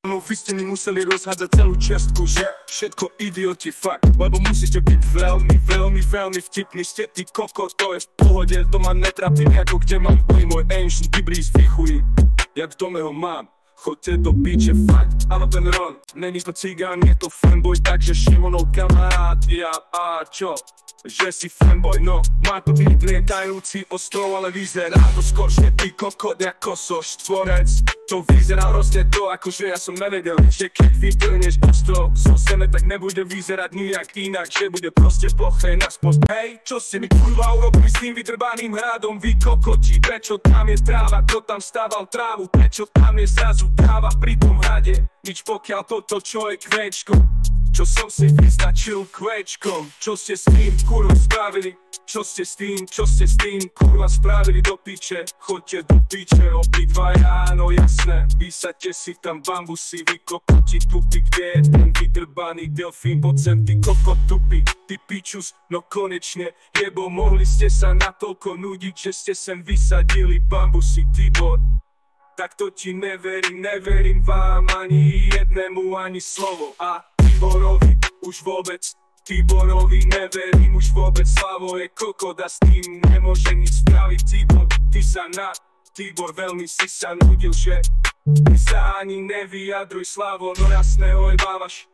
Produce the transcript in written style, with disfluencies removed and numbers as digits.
No vy ste mi museli rozhádzať celú čiastku, že všetko idioti fakt. Lebo musíte byť veľmi vtipný. Ste ty koko, to je v pohode, to ma netrápi nejako, kde mám môj ancient Ibris vychují. Jak dome ho mám, chodte do piče fakt. Ale ten Ron, není to cigán, je to fanboy, takže Šimonov kamarát. Ja a čo? Že si fanboy, no má to byť lietajúci ostrov, ale vyzerá to skoršie ty kokot ako soš tvorec. To vyzerá hrozne to, akože ja som nevedel, že keď vyplneš ostrov so seme, tak nebude vyzerať nijak inak, že bude proste ploché na spod. Hej, čo ste mi kurva urobili s tým vytrbaným hradom, vy kokoti? Prečo tam je tráva, kto tam stával trávu? Prečo tam je zrazu tráva pri tom hrade? Nič pokiaľ toto čo je kvéčko, čo som si vyznačil kvéčkom. Čo ste s tým kurva spravili? Čo ste s tým kurva spravili do piče? Choďte do piče obidvaja, no jasné. Vysaďte si tam bambusy, vy kokoti tupi. Kde je ten vytrbaný delfín? Poď sem ty kokot tupi, ty pičus, no konečne. Jebo, mohli ste sa natoľko nudiť, že ste sem vysadili bambusy, Tibor. Tak to ti neverím vám ani jednému, ani slovo. A Tiborovi už vôbec, Tiborovi neverím už vôbec. Slavo je kokot a s tým nemôže nič spraviť. Tibor, ty sa na Tibor veľmi si sa nudil, že ty sa ani nevyjadruj, Slavo, no jasné, ojebávaš.